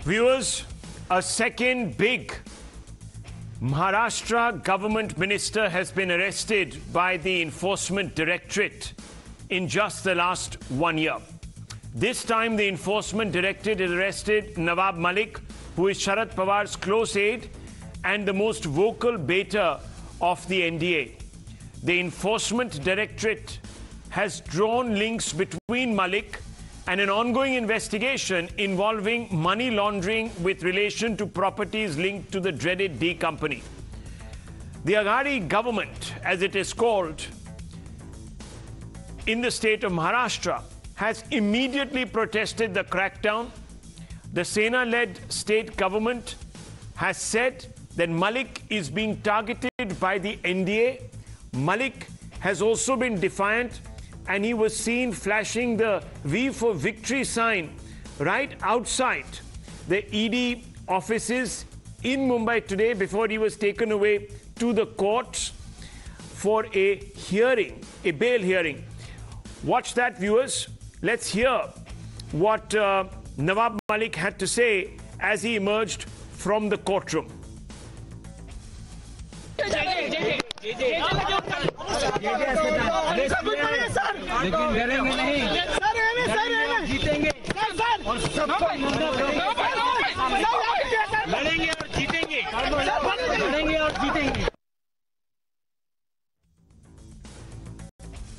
Viewers, a second big Maharashtra government minister has been arrested by the Enforcement Directorate in just the last 1 year. This time, the Enforcement Directorate has arrested Nawab Malik, who is Sharad Pawar's close aide and the most vocal baiter of the NDA. The Enforcement Directorate has drawn links between Malik and an ongoing investigation involving money laundering with relation to properties linked to the dreaded D company. The Aghadi government, as it is called, in the state of Maharashtra, has immediately protested the crackdown. The Sena-led state government has said that Malik is being targeted by the NDA. Malik has also been defiant, and he was seen flashing the V for Victory sign right outside the ED offices in Mumbai today before he was taken away to the courts for a hearing, a bail hearing. Watch that, viewers. Let's hear what Nawab Malik had to say as he emerged from the courtroom.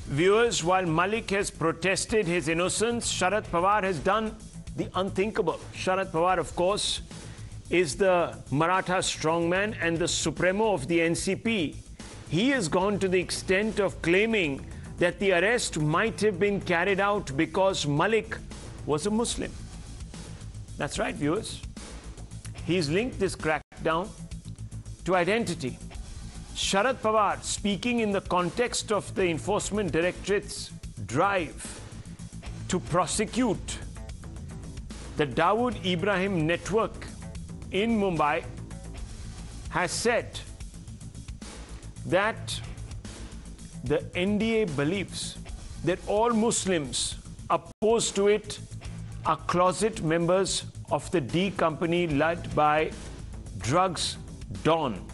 Viewers, while Malik has protested his innocence, Sharad Pawar has done the unthinkable. Sharad Pawar, of course, is the Maratha strongman and the supremo of the NCP. He has gone to the extent of claiming that the arrest might have been carried out because Malik was a Muslim. That's right, viewers. He's linked this crackdown to identity. Sharad Pawar, speaking in the context of the Enforcement Directorate's drive to prosecute the Dawood Ibrahim network in Mumbai, has said that the NDA believes that all Muslims opposed to it are closet members of the D company led by drugs Don,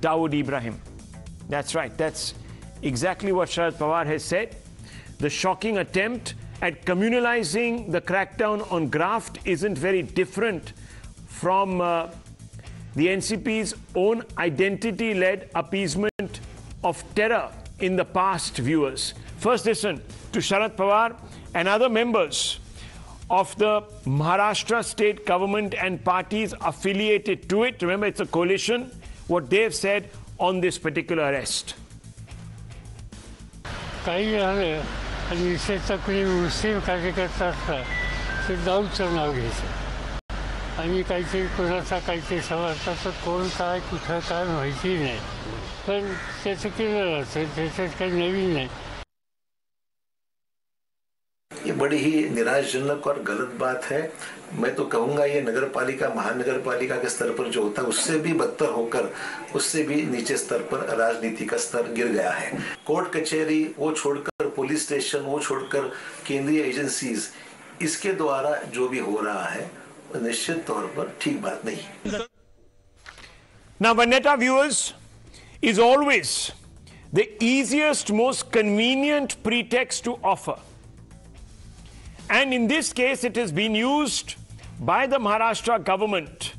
Dawood Ibrahim. That's right. That's exactly what Sharad Pawar has said. The shocking attempt at communalizing the crackdown on graft isn't very different from the NCP's own identity-led appeasement of terror in the past, viewers. First, listen to Sharad Pawar and other members of the Maharashtra state government and parties affiliated to it. Remember, it's a coalition. What they've said on this particular arrest. आम्ही काहीतरी कोणाचा काहीतरी सवारता तर कोण काय कुठं काय माहिती नाही पण त्याचं केलं जातं त्याच्यात काही नवीन नाही ये बड़ी ही निराशजनक और गलत बात है। मैं तो कहूँगा ये नगर पालिका महानगर पालिका के स्तर पर जो होता है उससे भी बदतर होकर उससे भी नीचे स्तर पर राजनीति का स्तर गिर गया है। कोर्ट कचहरी वो छोड़कर पुलिस स्टेशन वो छोड़कर केंद्रीय एजेंसीज इसके द्वारा जो भी हो रहा है निश्चित तौर पर ठीक बात नहीं। Now, Vendetta, viewers, is always the easiest, most convenient pretext to offer. And in this case, it has been used by the Maharashtra government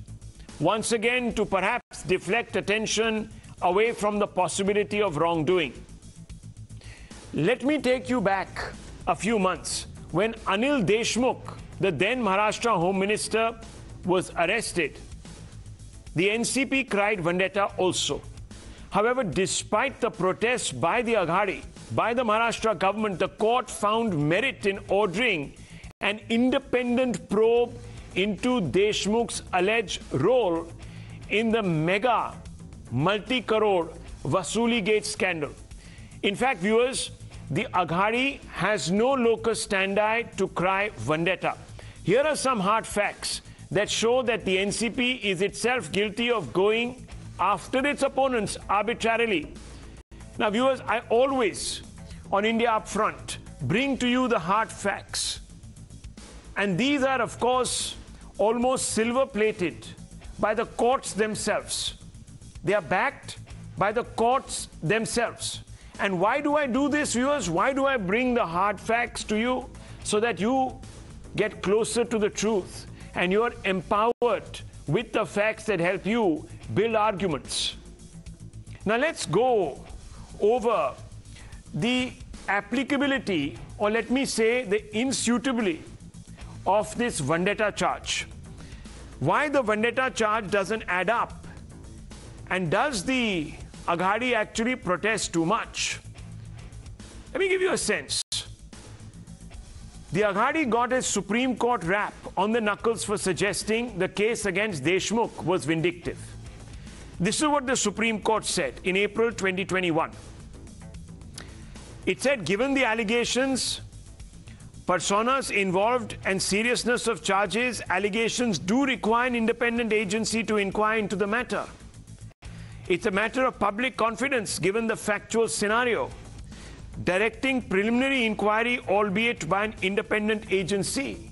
once again to perhaps deflect attention away from the possibility of wrongdoing. Let me take you back a few months when Anil Deshmukh, the then Maharashtra Home Minister, was arrested. The NCP cried vendetta also. However, despite the protests by the Aghadi, by the Maharashtra government, the court found merit in ordering an independent probe into Deshmukh's alleged role in the mega multi-crore Vasuli Gate scandal. In fact, viewers, the Aghadi has no locus standi to cry vendetta. Here are some hard facts that show that the NCP is itself guilty of going after its opponents arbitrarily. Now, viewers, I always, on India Upfront, bring to you the hard facts. And these are, of course, almost silver-plated by the courts themselves. They are backed by the courts themselves. And why do I do this, viewers? Why do I bring the hard facts to you? So that you get closer to the truth and you're empowered with the facts that help you build arguments. Now let's go over the applicability, or let me say the insuitability of this vendetta charge. Why the vendetta charge doesn't add up, and does the Aghadi actually protest too much? Let me give you a sense. The Aghadi got a Supreme Court rap on the knuckles for suggesting the case against Deshmukh was vindictive. This is what the Supreme Court said in April 2021. It said, given the allegations, personas involved and seriousness of charges, allegations do require an independent agency to inquire into the matter. It's a matter of public confidence given the factual scenario, directing preliminary inquiry, albeit by an independent agency.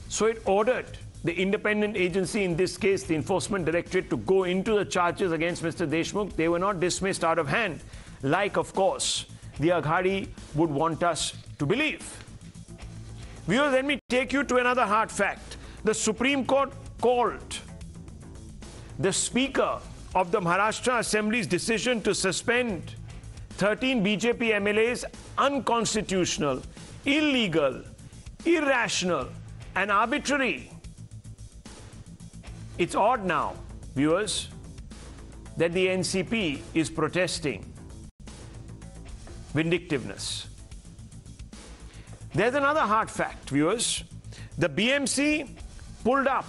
So it ordered the independent agency, in this case the Enforcement Directorate, to go into the charges against Mr. Deshmukh. They were not dismissed out of hand, like, of course, the Aghadi would want us to believe. Viewers, let me take you to another hard fact. The Supreme Court called the Speaker of the Maharashtra Assembly's decision to suspend 13 BJP MLAs unconstitutional, illegal, irrational, and arbitrary. It's odd now, viewers, that the NCP is protesting vindictiveness. There's another hard fact, viewers. The BMC pulled up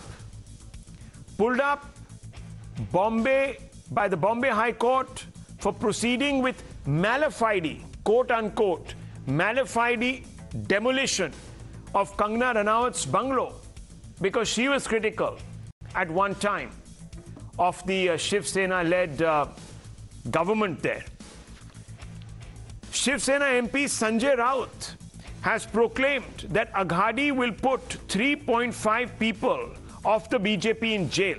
Bombay by the Bombay High Court for proceeding with mala fide, quote unquote, mala fide demolition of Kangana Ranaut's bungalow, because she was critical at one time of the Shiv Sena led government there. Shiv Sena MP Sanjay Raut has proclaimed that Aghadi will put 3.5 people of the BJP in jail.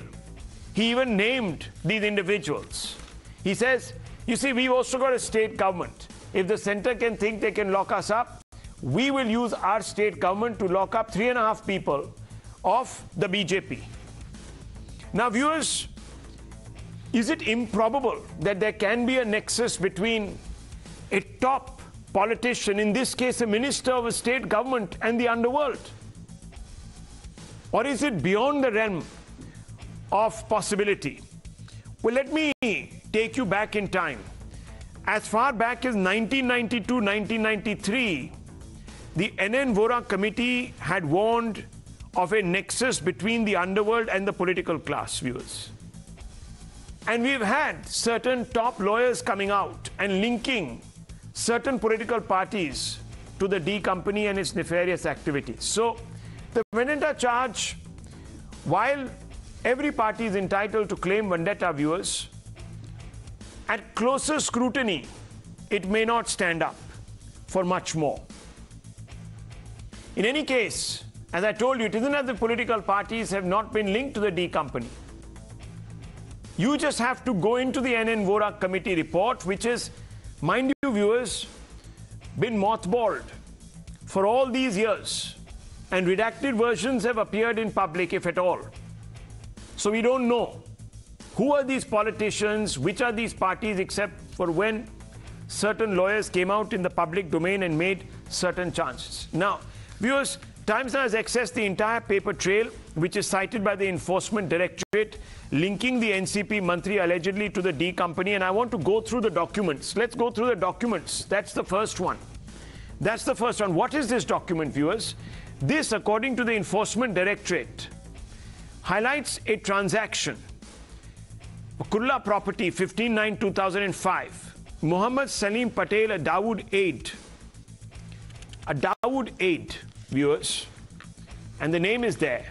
He even named these individuals. He says, you see, we've also got a state government. If the center can think they can lock us up, we will use our state government to lock up 3.5 people of the BJP. Now, viewers, is it improbable that there can be a nexus between a top politician, in this case a minister of a state government, and the underworld? Or is it beyond the realm of possibility? Well, let me take you back in time. As far back as 1992-1993, the NN Vohra committee had warned of a nexus between the underworld and the political class, viewers. And we've had certain top lawyers coming out and linking certain political parties to the D company and its nefarious activities. So the vendetta charge, while every party is entitled to claim vendetta, viewers, at closer scrutiny, it may not stand up for much more. In any case, as I told you, it isn't that the political parties have not been linked to the D company. You just have to go into the NN Vohra committee report, which is, mind you, viewers, been mothballed for all these years, and redacted versions have appeared in public, if at all. So we don't know who are these politicians, which are these parties, except for when certain lawyers came out in the public domain and made certain changes. Now, viewers, Times Now has accessed the entire paper trail, which is cited by the Enforcement Directorate, linking the NCP Mantri allegedly to the D company, and I want to go through the documents. Let's go through the documents. That's the first one. That's the first one. What is this document, viewers? This, according to the Enforcement Directorate, highlights a transaction. Kulla property, 15/9/2005. Muhammad Salim Patel, a Dawood aide. A Dawood aide, viewers. And the name is there.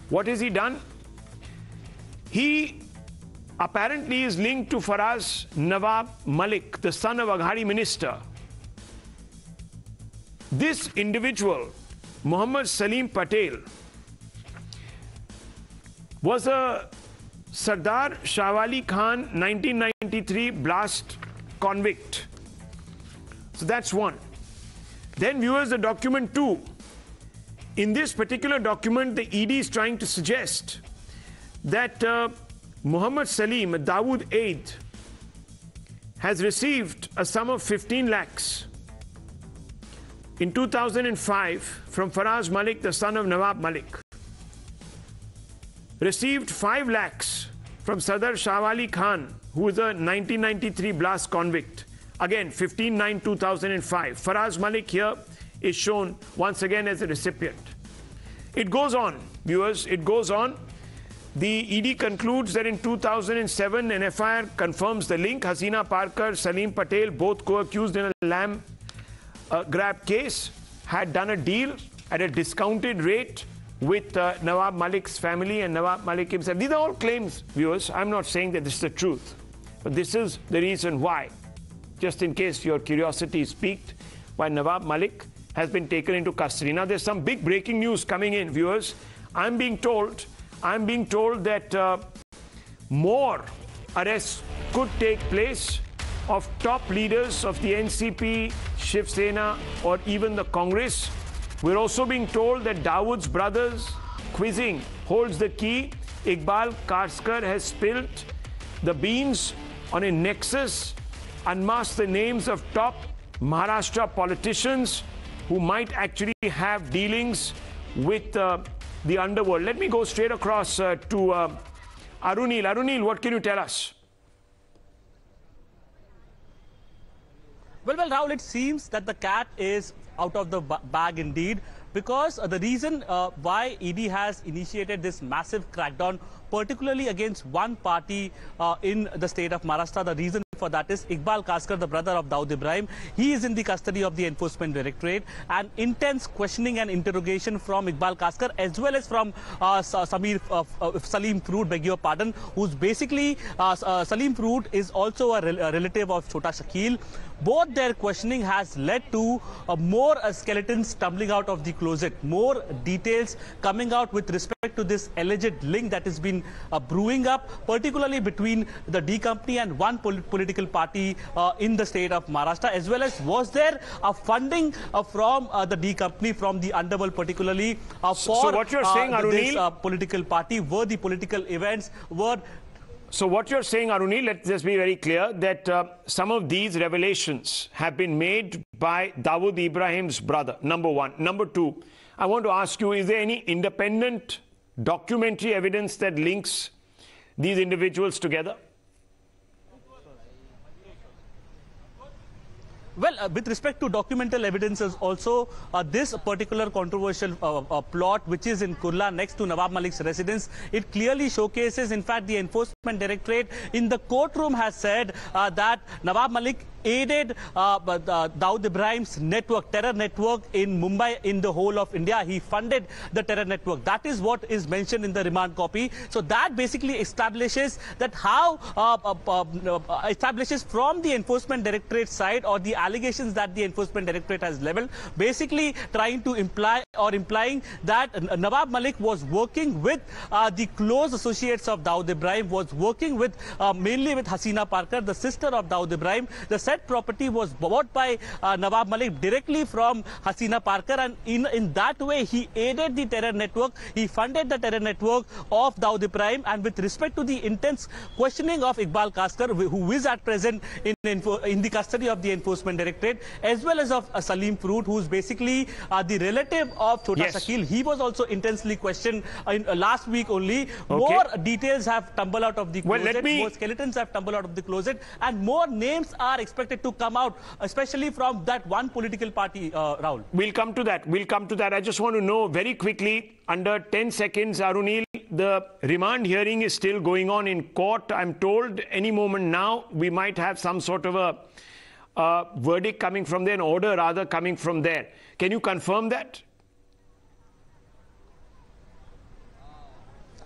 What has he done? He apparently is linked to Faraz Nawab Malik, the son of Aghadi minister. This individual, Muhammad Salim Patel, was a Sardar Shahwali Khan 1993 blast convict. So that's one. Then viewers, the document 2. In this particular document, the ED is trying to suggest that Muhammad Salim, a Dawood aide, has received a sum of 15 lakhs in 2005 from Faraz Malik, the son of Nawab Malik. Received 5 lakhs from Sardar Shahwali Khan, who is a 1993 blast convict. Again, 15/9/2005. Faraz Malik here is shown once again as a recipient. It goes on, viewers, it goes on. The ED concludes that in 2007, an FIR confirms the link. Hasina Parkar, Salim Patel, both co-accused in a lamb grab case, had done a deal at a discounted rate with Nawab Malik's family and Nawab Malik himself. These are all claims, viewers. I'm not saying that this is the truth, but this is the reason why. Just in case your curiosity is piqued, why Nawab Malik has been taken into custody. Now, there's some big breaking news coming in, viewers. I'm being told that more arrests could take place of top leaders of the NCP, Shiv Sena, or even the Congress. We're also being told that Dawood's brothers quizzing holds the key. Ibrahim Kaskar has spilled the beans on a nexus, unmasked the names of top Maharashtra politicians who might actually have dealings with the underworld. Let me go straight across to Arunil. Arunil, what can you tell us? Well, Rahul, it seems that the cat is out of the bag indeed, because the reason why ED has initiated this massive crackdown, particularly against one party in the state of Maharashtra, the reason for that is Ibrahim Kaskar, the brother of Dawood Ibrahim. He is in the custody of the Enforcement Directorate, and intense questioning and interrogation from Ibrahim Kaskar as well as from Salim Fruit, beg your pardon, who's basically Salim Fruit is also a relative of Chota Shakil. Both their questioning has led to more skeletons tumbling out of the closet, more details coming out with respect to this alleged link that has been brewing up, particularly between the D company and one political party in the state of Maharashtra, as well as was there a funding from the D company, from the underworld particularly, for so what you're saying, Arunil, this political party, were the political events were. So what you're saying, Arunil, let's just be very clear that some of these revelations have been made by Dawood Ibrahim's brother, number one. Number two, I want to ask you, is there any independent documentary evidence that links these individuals together? Well, with respect to documental evidences also, this particular controversial plot, which is in Kurla next to Nawab Malik's residence, it clearly showcases, in fact, the Enforcement Directorate in the courtroom has said that Nawab Malik aided Dawood Ibrahim's network, terror network in Mumbai, in the whole of India. He funded the terror network. That is what is mentioned in the remand copy. So that basically establishes that how, establishes from the Enforcement Directorate side, or the allegations that the Enforcement Directorate has leveled, basically trying to imply or implying that Nawab Malik was working with the close associates of Dawood Ibrahim, was working with mainly with Hasina Parkar, the sister of Dawood Ibrahim. The said property was bought by Nawab Malik directly from Hasina Parkar, and in that way he aided the terror network, he funded the terror network of Dawood Ibrahim. And with respect to the intense questioning of Ibrahim Kaskar, who is at present in the custody of the Enforcement Directorate, as well as of Salim Fruit, who is basically the relative of Chota Shakil, he was also intensely questioned in last week only. More details have tumbled out of the closet, more skeletons have tumbled out of the closet, and more names are expected to come out, especially from that one political party, Rahul. We'll come to that. We'll come to that. I just want to know very quickly, under 10 seconds, Arunil, the remand hearing is still going on in court. I'm told any moment now we might have some sort of a verdict coming from there, an order rather coming from there. Can you confirm that?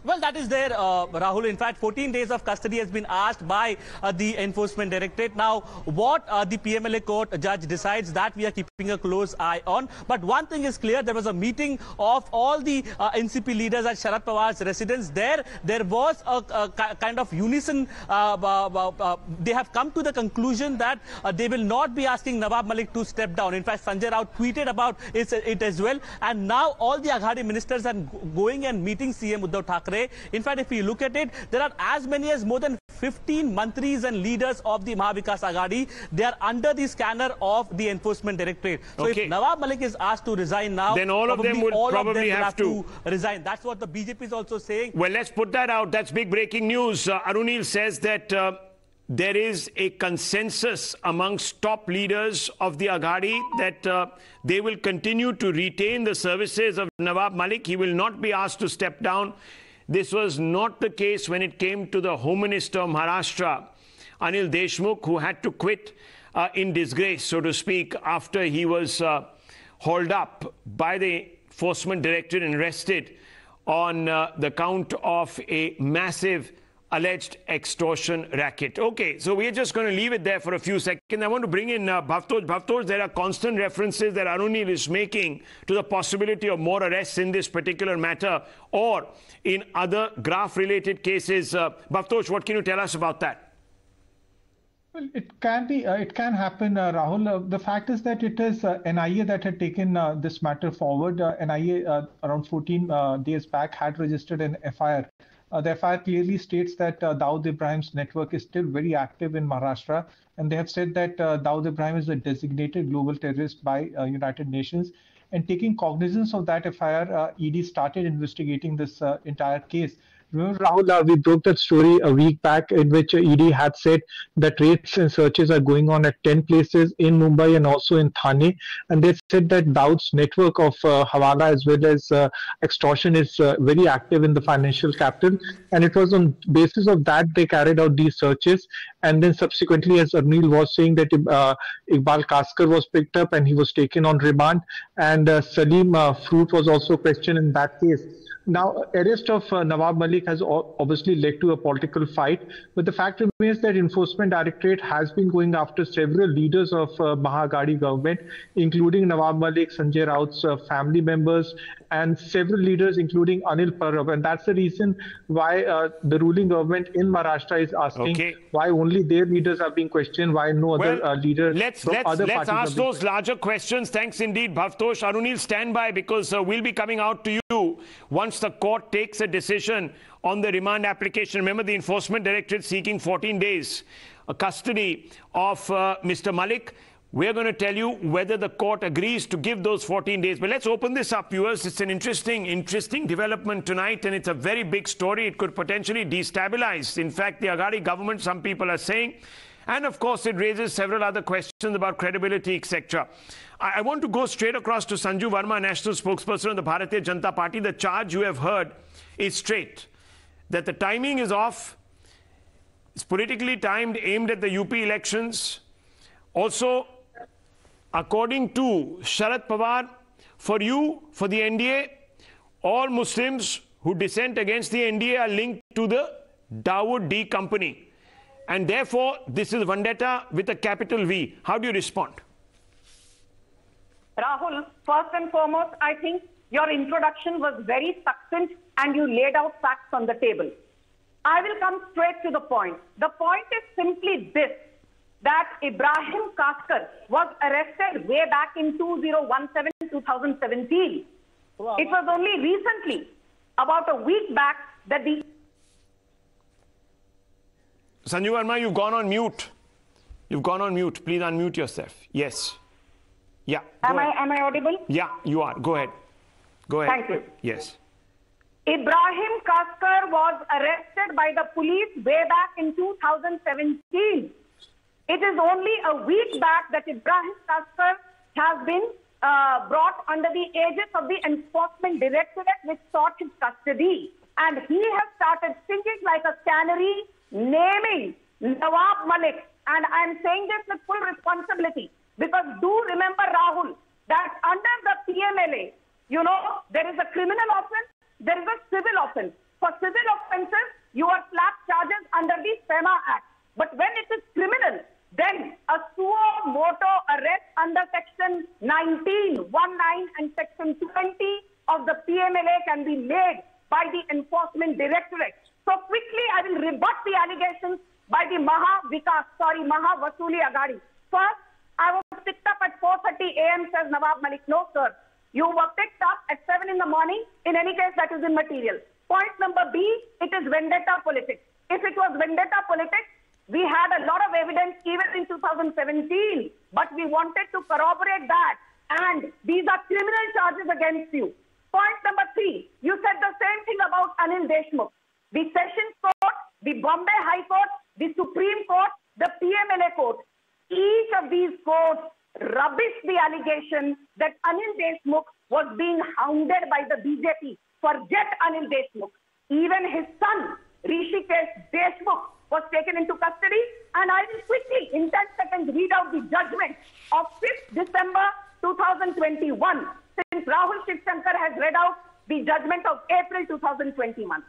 Well, that is there, Rahul. In fact, 14 days of custody has been asked by the Enforcement Directorate. Now, what the PMLA court judge decides, that we are keeping a close eye on. But one thing is clear, there was a meeting of all the NCP leaders at Sharad Pawar's residence. There was a kind of unison. They have come to the conclusion that they will not be asking Nawab Malik to step down. In fact, Sanjay Raut tweeted about it as well. And now all the Aghadi ministers are going and meeting CM Uddhav Thackeray. In fact, if you look at it, there are as many as more than 15 mantris and leaders of the Mahavikas Aghadi. They are under the scanner of the Enforcement Directorate. So if Nawab Malik is asked to resign now, then all of them would probably have to resign. That's what the BJP is also saying. Well, let's put that out. That's big breaking news. Arunil says that there is a consensus amongst top leaders of the Aghadi that they will continue to retain the services of Nawab Malik. He will not be asked to step down. This was not the case when it came to the Home Minister of Maharashtra, Anil Deshmukh, who had to quit in disgrace, so to speak, after he was hauled up by the Enforcement Directorate and arrested on the count of a massive alleged extortion racket. Okay, so we're just going to leave it there for a few seconds. I want to bring in Bhavtosh. Bhavtosh, there are constant references that Arunil is making to the possibility of more arrests in this particular matter or in other graft-related cases. Bhavtosh, what can you tell us about that? Well, it can happen, Rahul. The fact is that it is NIA that had taken this matter forward. NIA around 14 days back had registered an FIR. The FIR clearly states that Dawood Ibrahim's network is still very active in Maharashtra, and they have said that Dawood Ibrahim is a designated global terrorist by United Nations. And taking cognizance of that FIR, ED started investigating this entire case. Remember, Rahul, we broke that story a week back in which ED had said that raids and searches are going on at 10 places in Mumbai and also in Thane. And they said that Dawood's network of Hawala as well as extortion is very active in the financial capital. And it was on basis of that they carried out these searches. And then subsequently, as Arunil was saying, that Ibrahim Kaskar was picked up and he was taken on remand. And Salim Fruit was also questioned in that case. Now, arrest of Nawab Malik has obviously led to a political fight, but the fact remains that Enforcement Directorate has been going after several leaders of Mahaghadi government, including Nawab Malik, Sanjay Raut's family members, and several leaders, including Anil Parab. And that's the reason why the ruling government in Maharashtra is asking why only their leaders are being questioned, why no other leaders from other parties. Let's ask those larger questions. Thanks indeed, Bhavtosh. Arunil, stand by, because we'll be coming out to you once the court takes a decision on the remand application. Remember, the Enforcement Directorate seeking 14 days custody of Mr. Malik. We're going to tell you whether the court agrees to give those 14 days. But let's open this up, viewers. It's an interesting development tonight, and it's a very big story. It could potentially destabilize, in fact, the Aghadi government, some people are saying. And of course, it raises several other questions about credibility, etc. I want to go straight across to Sanju Verma, national spokesperson of the Bharatiya Janata Party. The charge you have heard is straight, that the timing is off. It's politically timed, aimed at the UP elections. Also, according to Sharad Pawar, for you, for the NDA, all Muslims who dissent against the NDA are linked to the Dawood D company. And therefore, this is vendetta with a capital V. How do you respond? Rahul, first and foremost, I think your introduction was very succinct and you laid out facts on the table. I will come straight to the point. The point is simply this, that Ibrahim Kaskar was arrested way back in 2017. Wow. It was only recently, about a week back, that the... Sanju Verma, you've gone on mute. You've gone on mute. Please unmute yourself. Yes. Yeah. Am I audible? Yeah, you are. Go ahead. Go ahead. Thank you. Yes. Ibrahim Kaskar was arrested by the police way back in 2017. It is only a week back that Ibrahim Kaskar has been brought under the aegis of the Enforcement Directorate, which sought his custody. And he has started singing like a canary, naming Nawab Malik. And I'm saying this with full responsibility, because do remember, Rahul, that under the PMLA, you know, there is a criminal offense, there is a civil offense. For civil offences, you are slapped charges under the SEMA Act. But when it is criminal, then a suo moto arrest under Section 19, 19 and Section 20 of the PMLA can be made by the Enforcement Directorate. So quickly, I will rebut the allegations by the Maha Vasuli Agadi. First, I was picked up at 4:30 a.m., says Nawab Malik. No, sir. You were picked up at 7 in the morning. In any case, that is immaterial. Point number B, it is vendetta politics. If it was vendetta politics, we had a lot of evidence even in 2017, but we wanted to corroborate that. And these are criminal charges against you. Point number 3, you said the same thing about Anil Deshmukh. The Sessions Court, the Bombay High Court, the Supreme Court, the PMLA Court, each of these courts rubbished the allegation that Anil Deshmukh was being hounded by the BJP. Forget Anil Deshmukh. Even his son, Rishikesh Deshmukh, was taken into custody. And I will quickly, in 10 seconds, read out the judgment of 5th December 2021, since Rahul Shivshankar has read out the judgment of April 2021.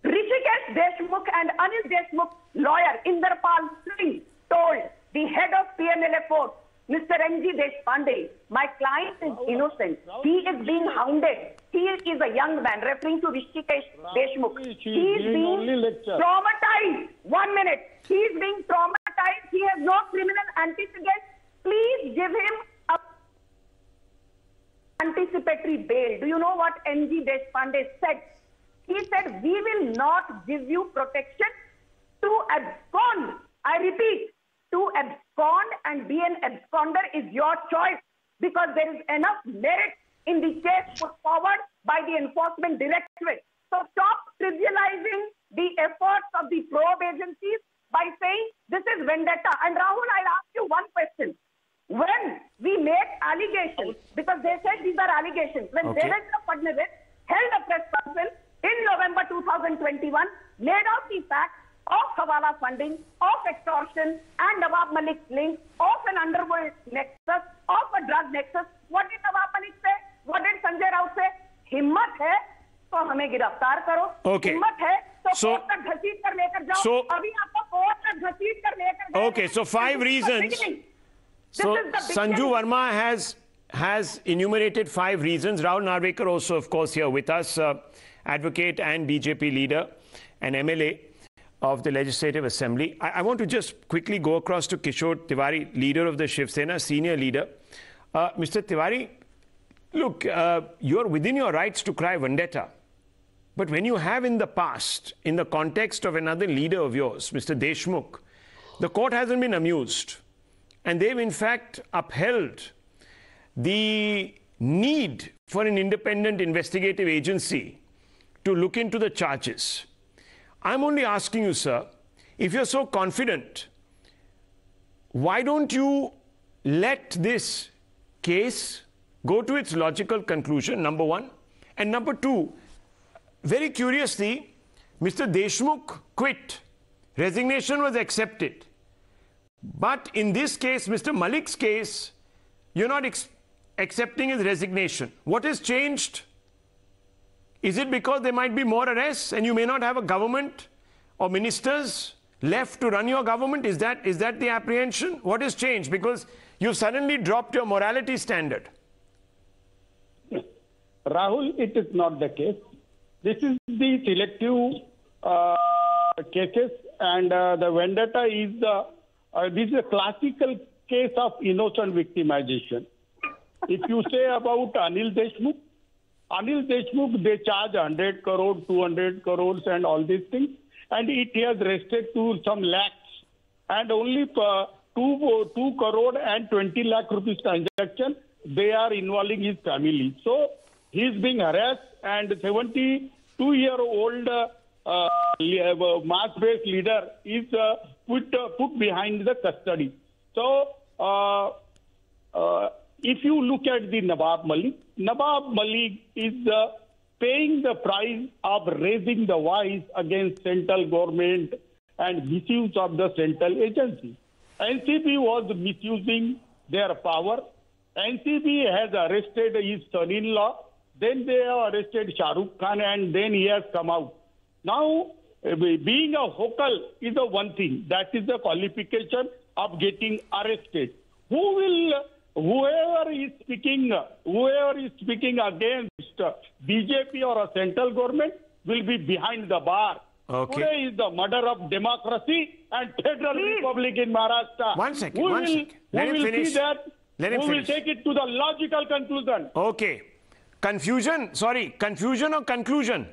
Rishikesh Deshmukh and Anil Deshmukh lawyer Inderpal Singh told the head of PMLA Court, Mr. N.G. Deshpande, my client is innocent. He is being hounded. He is a young man, referring to Rishikesh Deshmukh. He is being traumatized. 1 minute. He is being traumatized. He has no criminal antecedents. Please give him a anticipatory bail. Do you know what N.G. Deshpande said? He said, we will not give you protection to abscond. I repeat, to abscond and be an absconder is your choice, because there is enough merit in the case put forward by the Enforcement Directorate. So stop trivializing the efforts of the probe agencies by saying this is vendetta. And Rahul, I'll ask you one question. When we make allegations, because they said these are allegations, when Devendra Fadnavis held a press conference in November 2021, laid out the facts of Hawala funding, of extortion, and Nawab Malik's link, of an underworld nexus, of a drug nexus. What did Nawab Malik say? What did Sanjay Raut say? हिम्मत है तो हमें गिरफ्तार करो. हिम्मत है तो court तक घसीट कर लेकर जाओ. अभी आपको कोर्ट तक घसीट कर लेकर जाओ. Okay, so 5 reasons. So Sanju Verma has enumerated 5 reasons. Rahul Narvekar also, of course, here with us, advocate and BJP leader and MLA of the Legislative Assembly. I want to just quickly go across to Kishore Tiwari, leader of the Shiv Sena, senior leader. Mr. Tiwari, look, you're within your rights to cry vendetta. But when you have in the past, in the context of another leader of yours, Mr. Deshmukh, the court hasn't been amused. And they've in fact upheld the need for an independent investigative agency to look into the charges. I'm only asking you, sir, if you're so confident, why don't you let this case go to its logical conclusion, number one? And number two, very curiously, Mr. Deshmukh quit. Resignation was accepted. But in this case, Mr. Malik's case, you're not accepting his resignation. What has changed? Is it because there might be more arrests and you may not have a government or ministers left to run your government? Is that the apprehension? What has changed? Because you've suddenly dropped your morality standard. Rahul, it is not the case. This is the selective cases, and the vendetta is this is a classical case of innocent victimization. If you say about Anil Deshmukh, they charge 100 crore, 200 crores and all these things, and it has rested to some lakhs, and only 2 crore and 20 lakh rupees transaction, they are involving his family. So he is being harassed, and 72-year-old mass-based leader is put behind the custody. So if you look at the Nawab Malik is paying the price of raising the voice against central government and misuse of the central agency. NCP was misusing their power. NCP has arrested his son-in-law, Then they have arrested Shah Rukh Khan, and then he has come out. Now, being a vocal is the one thing. That is the qualification of getting arrested. Whoever is speaking against BJP or a central government will be behind the bar. Okay. Today is the murder of democracy and Federal Republic in Maharashtra. One second. Let him finish. See that. Let him will finish. take it to the logical conclusion. Okay. Confusion or conclusion?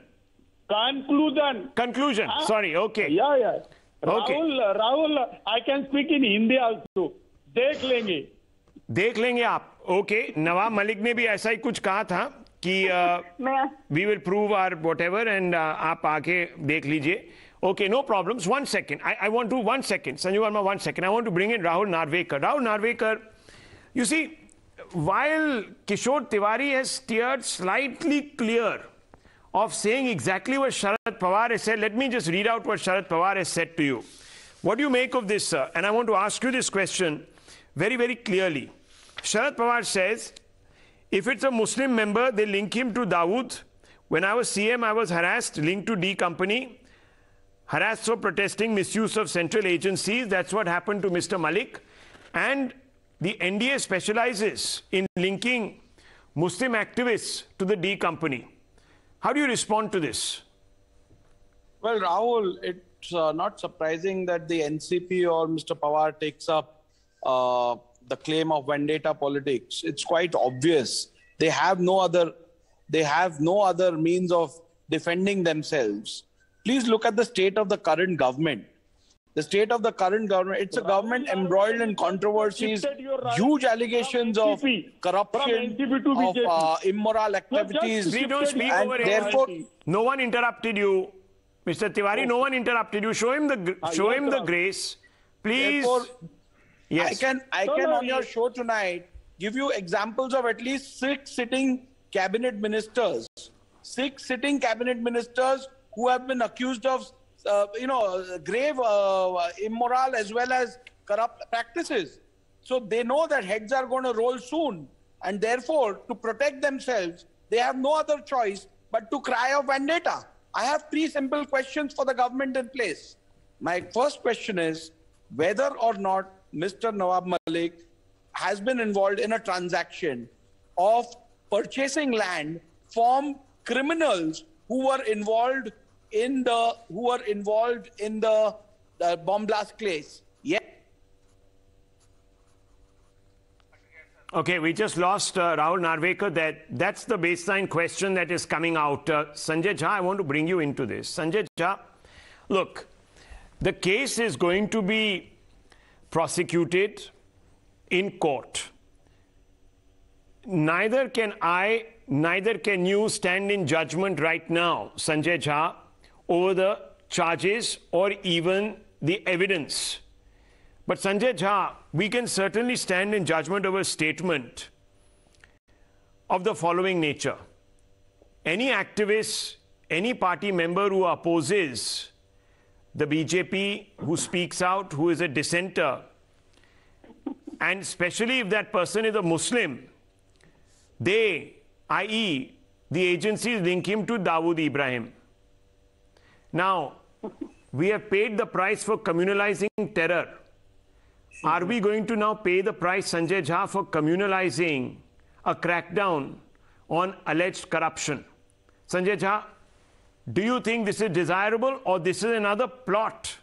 Conclusion. Sorry. Okay. Yeah. Okay. Rahul, I can speak in Hindi also. देख लेंगे आप. Okay. Nawab Malik ने भी ऐसा ही कुछ कहा था कि we will prove our whatever and आप आके देख लीजिए. Okay, no problems. 1 second. I want to 1 second. Sanju Verma, 1 second. I want to bring in Rahul Narvekar. Rahul Narvekar, you see, while Kishore Tiwari has steered slightly clear of saying exactly what Sharad Pawar has said, let me just read out what Sharad Pawar has said to you. What do you make of this, sir? And I want to ask you this question very, very clearly. Sharad Pawar says, if it's a Muslim member, they link him to Dawood. When I was CM, I was harassed, linked to D Company, harassed for protesting misuse of central agencies. That's what happened to Mr. Malik. And the NDA specializes in linking Muslim activists to the D Company. How do you respond to this? Well, Rahul, it's not surprising that the NCP or Mr. Pawar takes up the claim of vendetta politics. It's quite obvious. They have no other means of defending themselves. Please look at the state of the current government. The state of the current government, it's a government embroiled in controversies, huge allegations of corruption, of immoral activities. We don't speak and over therefore, no one interrupted you. Mr. Tiwari, no one interrupted you. Show him the grace. Please. Therefore, yes. I can on your show tonight give you examples of at least 6 sitting cabinet ministers. 6 sitting cabinet ministers who have been accused of grave immoral as well as corrupt practices. So they know that heads are going to roll soon. And therefore, to protect themselves, they have no other choice but to cry of vendetta. I have 3 simple questions for the government in place. My first question is whether or not Mr. Nawab Malik has been involved in a transaction of purchasing land from criminals who were involved in the bomb blast case. Yeah. Okay, we just lost Rahul Narvekar. That's the baseline question that is coming out. Sanjay Jha, I want to bring you into this. Sanjay Jha, look, the case is going to be prosecuted in court. Neither can I, neither can you stand in judgment right now, Sanjay Jha, over the charges or even the evidence. But Sanjay Jha, we can certainly stand in judgment over a statement of the following nature. Any activist, any party member who opposes the BJP, who speaks out, who is a dissenter, and especially if that person is a Muslim, they, i.e., the agencies link him to Dawood Ibrahim. Now, we have paid the price for communalizing terror. Are we going to now pay the price, Sanjay Jha, for communalizing a crackdown on alleged corruption? Sanjay Jha, do you think this is desirable or this is another plot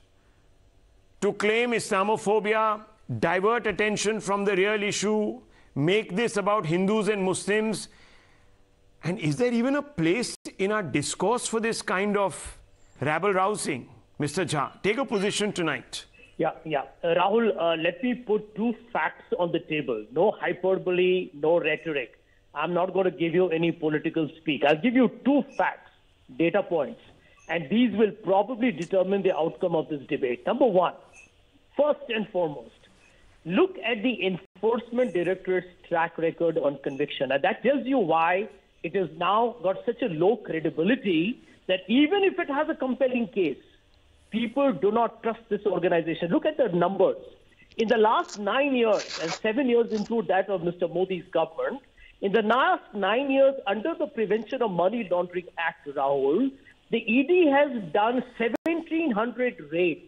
to claim Islamophobia, divert attention from the real issue, make this about Hindus and Muslims? And is there even a place in our discourse for this kind of rabble-rousing? Mr. Jha, take a position tonight. Yeah. Rahul, let me put 2 facts on the table. No hyperbole, no rhetoric. I'm not going to give you any political speak. I'll give you 2 facts, data points, and these will probably determine the outcome of this debate. Number 1, first and foremost, look at the Enforcement Directorate's track record on conviction. And that tells you why it has now got such a low credibility that even if it has a compelling case, people do not trust this organization. Look at the numbers. In the last 9 years, and 7 years include that of Mr. Modi's government, In the last 9 years, under the Prevention of Money Laundering Act, Rahul, the ED has done 1,700 raids.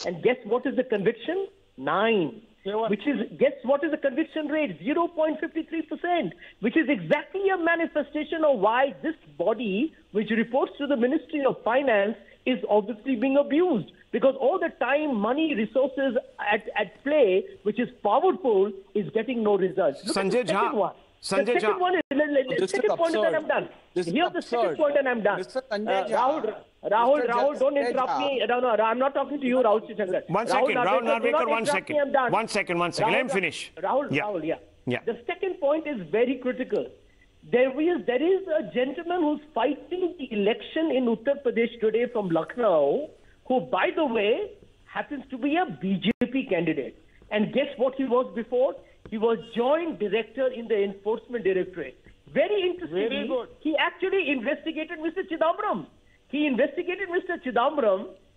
And guess what is the conviction? 9. Which is, guess what is the conviction rate? 0.53%, which is exactly a manifestation of why this body, which reports to the Ministry of Finance, is obviously being abused. Because all the time, money, resources at play, which is powerful, is getting no results. Look Sanjay at the second one. Sanjay the second one is, the second point is that I'm done. Here's the second point and I'm done. Rahul, don't interrupt me. No, I'm not talking to you, Rahul Shivshankar. One second, Rahul Narvekar, 1 second. One second. Let him finish. Rahul, yeah. The second point is very critical. There is a gentleman who's fighting the election in Uttar Pradesh today from Lucknow, who, by the way, happens to be a BJP candidate. And guess what he was before? He was joint director in the Enforcement Directorate. Very interestingly, Very good. He actually investigated Mr. Chidambaram.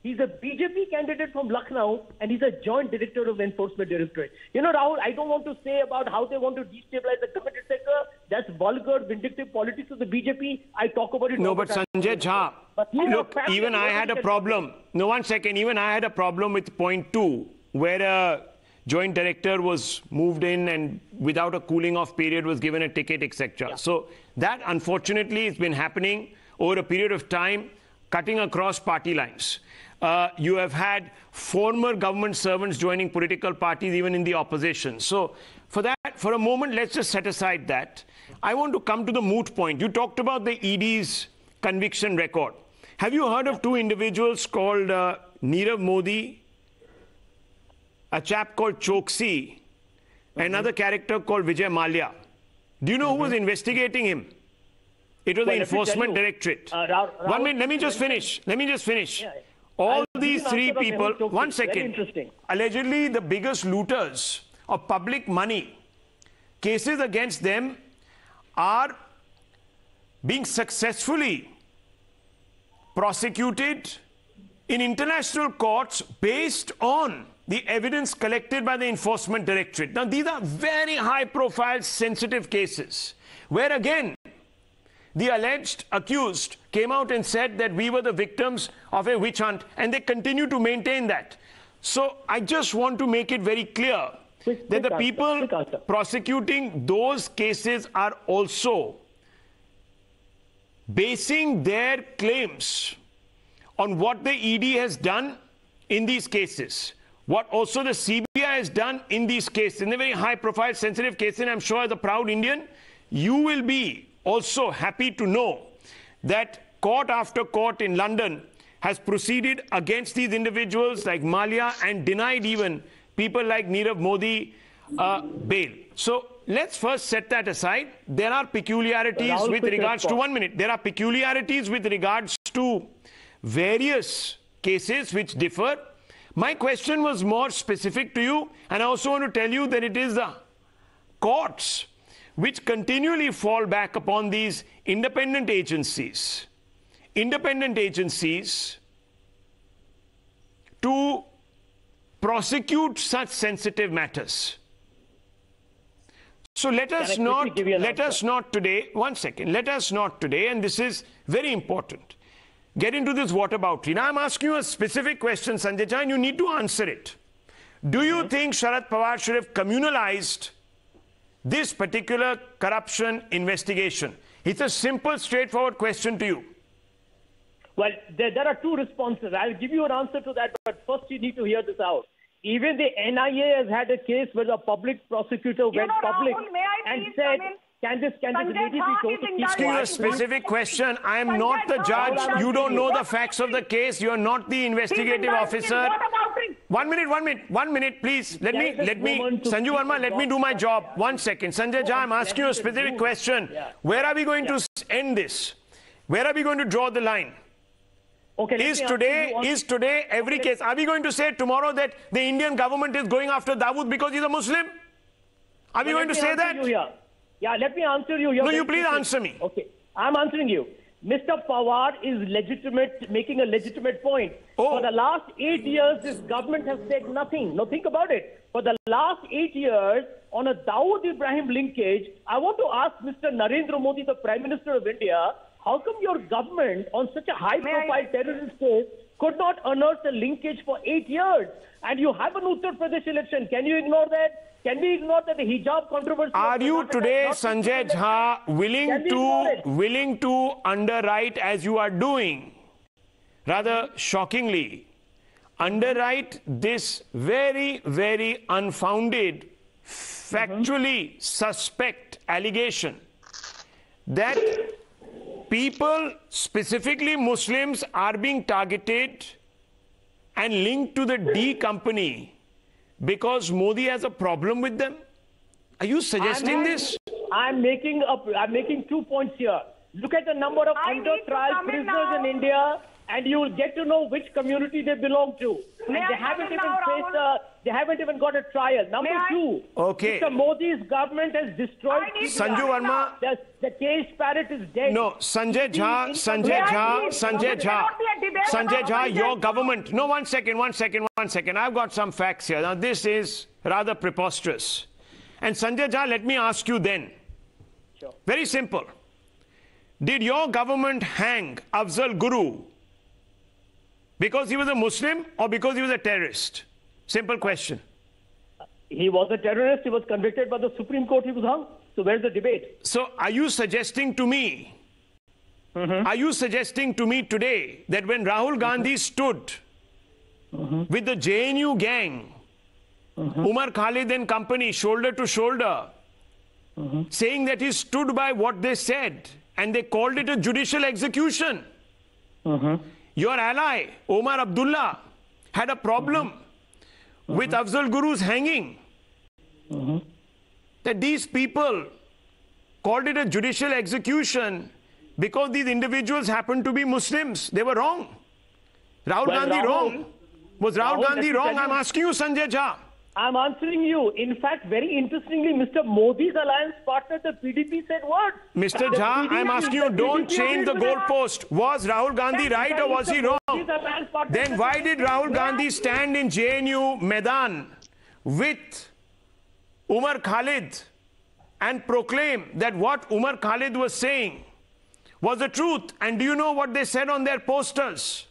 He's a BJP candidate from Lucknow, and he's a joint director of the Enforcement Directorate. You know, Rahul, I don't want to say about how they want to destabilize the government sector. That's vulgar, vindictive politics of the BJP. I talk about it. No, but Sanjay Jha, look, even I had a problem. No, 1 second. Even I had a problem with point 2, where a joint director was moved in and without a cooling off period was given a ticket, etc. Yeah. So that, unfortunately, has been happening over a period of time, cutting across party lines. You have had former government servants joining political parties, even in the opposition. So for a moment, let's just set aside that. I want to come to the moot point. You talked about the ED's conviction record. Have you heard of 2 individuals called Nirav Modi, a chap called Choksi, another character called Vijay Mallya? Do you know who was investigating him? It was the Enforcement Directorate. 1 minute, let me just finish. Yeah. All these 3 people, 1 second, allegedly the biggest looters of public money, cases against them are being successfully prosecuted in international courts based on the evidence collected by the Enforcement Directorate. Now, these are very high-profile, sensitive cases, where again, the alleged accused came out and said that we were the victims of a witch hunt, and they continue to maintain that. So I just want to make it very clear that the people prosecuting those cases are also basing their claims on what the ED has done in these cases, what also the CBI has done in these cases, in a very high-profile, sensitive case. And I'm sure as a proud Indian, you will be also happy to know that court after court in London has proceeded against these individuals like Mallya and denied even people like Nirav Modi bail. So let's first set that aside. There are peculiarities with regards to 1 minute. There are peculiarities with regards to various cases which differ. My question was more specific to you, and I also want to tell you that it is the courts which continually fall back upon these independent agencies to prosecute such sensitive matters. So let us not today, 1 second, let us not today, and this is very important, get into this whataboutery. Now I'm asking you a specific question, Sanjay Jha, and you need to answer it. Do you think Sharad Pawar should have communalized this particular corruption investigation? It's a simple, straightforward question to you. Well, there are 2 responses. I'll give you an answer to that, but first you need to hear this out. Even the NIA has had a case where the public prosecutor went public and said, can this lady be told to keep quiet? A specific question. I am not the judge. You don't know the facts of the case. You are not the investigative officer. 1 minute, please. Let me, Sanju Verma, let me do my job. 1 second. Sanjay Jha, I'm asking you a specific question. Where are we going to end this? Where are we going to draw the line? Okay, is today every case? Are we going to say tomorrow that the Indian government is going after Dawood because he's a Muslim? Are we going to say that? Yeah, let me answer you. No, you please answer me. Okay, I'm answering you. Mr. Pawar is making a legitimate point. For the last 8 years, this government has said nothing. Now think about it. For the last 8 years, on a Dawood Ibrahim linkage, I want to ask Mr. Narendra Modi, the Prime Minister of India, how come your government on such a high-profile terrorist case could not unearth a linkage for 8 years? And you have an Uttar Pradesh election. Can you ignore that? Can we ignore that the hijab controversy? Are you today, Sanjay Jha, willing to underwrite, as you are doing, rather shockingly, underwrite this very, very unfounded, factually suspect allegation that people, specifically Muslims, are being targeted and linked to the D company because Modi has a problem with them? Are you suggesting this? I'm making 2 points here. Look at the number of under-trial prisoners in India, and you will get to know which community they belong to. And they haven't even faced they haven't even got a trial. Number two, Mr. Modi's government has destroyed Sanju Verma. The cage parrot is dead. No, Sanjay Jha, your government. No, one second. I've got some facts here. Now, this is rather preposterous. And Sanjay Jha, let me ask you then. Sure. Very simple. Did your government hang Afzal Guru because he was a Muslim or because he was a terrorist? Simple question. He was a terrorist. He was convicted by the Supreme Court. He was hung. So where's the debate? So are you suggesting to me, today that when Rahul Gandhi stood with the JNU gang, Umar Khalid and company, shoulder to shoulder, saying that he stood by what they said, and they called it a judicial execution. Your ally, Omar Abdullah, had a problem with Afzal Guru's hanging. That these people called it a judicial execution because these individuals happened to be Muslims. They were wrong. Rahul Gandhi wrong? Was Rahul Gandhi wrong? I'm asking you, Sanjay Jha. I'm answering you. In fact, very interestingly, Mr. Modi's alliance partner, the PDP, said what? Mr. Jha, I'm asking you, don't change the goalpost. Was Rahul Gandhi right or was he wrong? Then why did Rahul Gandhi stand in JNU Maidan with Umar Khalid and proclaim that what Umar Khalid was saying was the truth? And do you know what they said on their posters?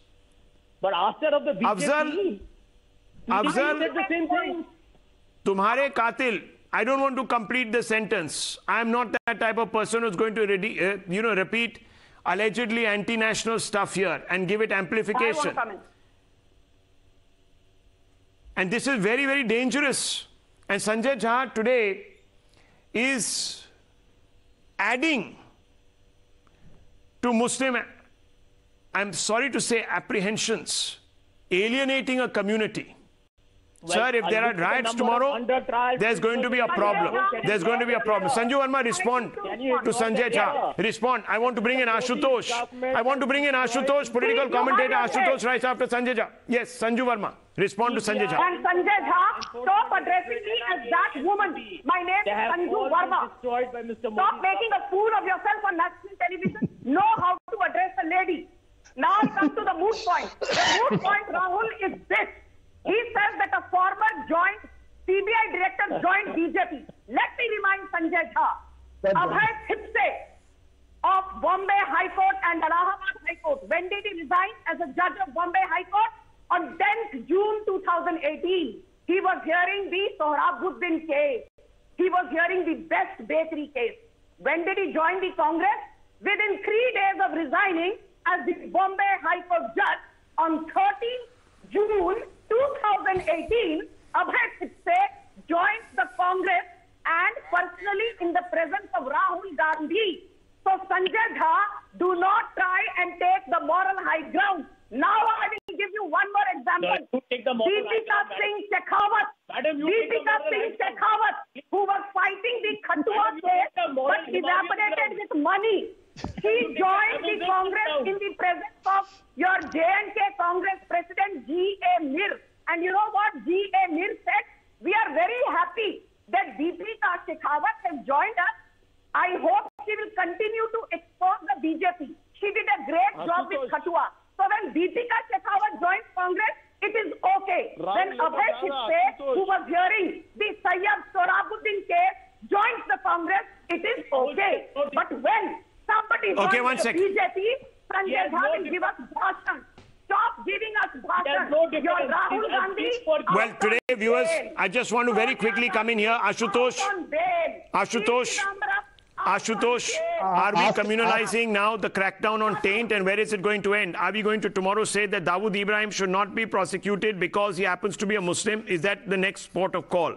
But after of the BJP, Afzal, said the same thing. Tumhare Katil, I don't want to complete the sentence. I am not that type of person who's going to repeat allegedly anti-national stuff here and give it amplification. And this is very, very dangerous. And Sanjay Jha today is adding to Muslim, I'm sorry to say, apprehensions, alienating a community. Well, sir, if there are riots tomorrow, there's going to be a problem. There's going to be a problem. Sanju Verma, respond to Sanjay Jha. Respond. I want to bring in Ashutosh. Political commentator Ashutosh, right after Sanjay Jha. Yes, Sanju Verma. Respond to Sanjay Jha. And Sanjay Jha, stop addressing me as that woman. My name is Sanju Verma. Stop making a fool of yourself on national television. Know how to address a lady. Now I come to the moot point. The moot point, Rahul, is this. He says that a former CBI director joined BJP. Let me remind Sanjay Jha. Abhay Shivshankar of Bombay High Court and Allahabad High Court. When did he resign as a judge of Bombay High Court? On 10th June 2018. He was hearing the Sohrabuddin case. He was hearing the Best Bakery case. When did he join the Congress? Within 3 days of resigning as the Bombay High Court judge on 13th June 2018, Abhay Shivshankar joined the Congress and personally in the presence of Rahul Gandhi. So Sanjay Jha, do not try and take the moral high ground. Now I will give you one more example. Deepika Singh Shekhawat, who was fighting the Khatua case but evaporated with money. She joined the Congress in the presence of your J&K Congress President G.A. Mir. And you know what G.A. Mir said? We are very happy that Deepika Shekhawat has joined us. I hope she will continue to expose the BJP. She did a great job with Khatua. So when Deepika Shekhawat joined Congress, it is okay. When Abhay Shipse, who was hearing the Sayyid Sohrabuddin case, joins the Congress, it is okay. But when somebody joins the BJP, Sanjay Jha will give us bhashan. Stop giving us bhashan. Your Rahul Gandhi. Well, today, viewers, I just want to very quickly come in here. Ashutosh, are we communalizing now the crackdown on taint, and where is it going to end? Are we going to tomorrow say that Dawood Ibrahim should not be prosecuted because he happens to be a Muslim? Is that the next port of call?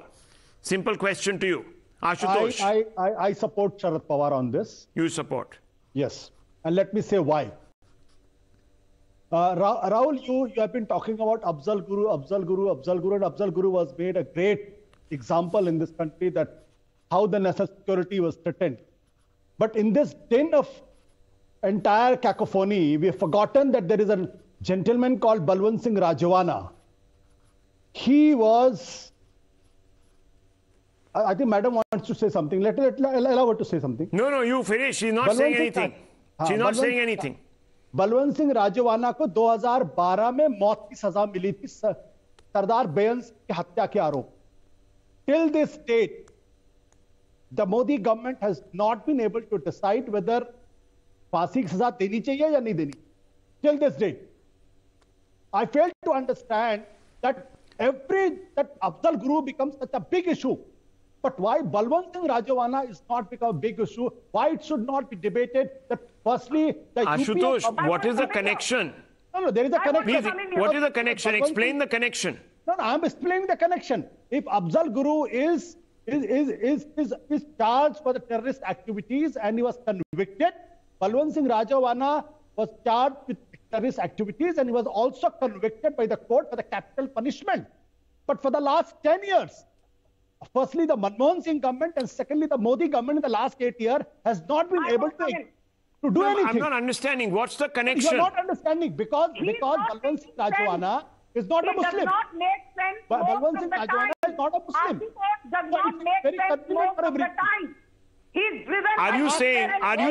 Simple question to you. Ashutosh. I support Sharad Pawar on this. You support? Yes. And let me say why. Rahul, you have been talking about Afzal Guru, and Afzal Guru was made a great example in this country that how the national security was threatened. But in this din of entire cacophony, we have forgotten that there is a gentleman called Balwant Singh Rajwana. He was, I think Madam wants to say something. Let allow her to say something. No, you finish. She's not saying anything. She's not saying anything. Balwant Singh राजवाना को 2012 में मौत की सजा मिली थी सरदार बेअंस की हत्या के आरोप. Till this date, the Modi government has not been able to decide whether फांसी की सजा देनी चाहिए या नहीं देनी. Till this date, I fail to understand that Afzal Guru becomes such a big issue. But why Balwant Singh Rajwana is not become a big issue? Why it should not be debated? That firstly, the Ashutosh, what is the connection? No, there is a connection. Please, what is the connection? Explain the connection. No, I'm explaining the connection. If Afzal Guru is charged for the terrorist activities and he was convicted, Balwant Singh Rajwana was charged with terrorist activities and he was also convicted by the court for the capital punishment. But for the last 10 years, firstly, the Manmohan Singh government and secondly, the Modi government in the last 8 years has not been able to do anything. I'm not understanding. What's the connection? You're not understanding because Balwant Singh Rajwana is not a Muslim. It does not make sense. Balwant Singh Rajwana is not a Muslim. Does not make sense most of the time. He's driven. Are you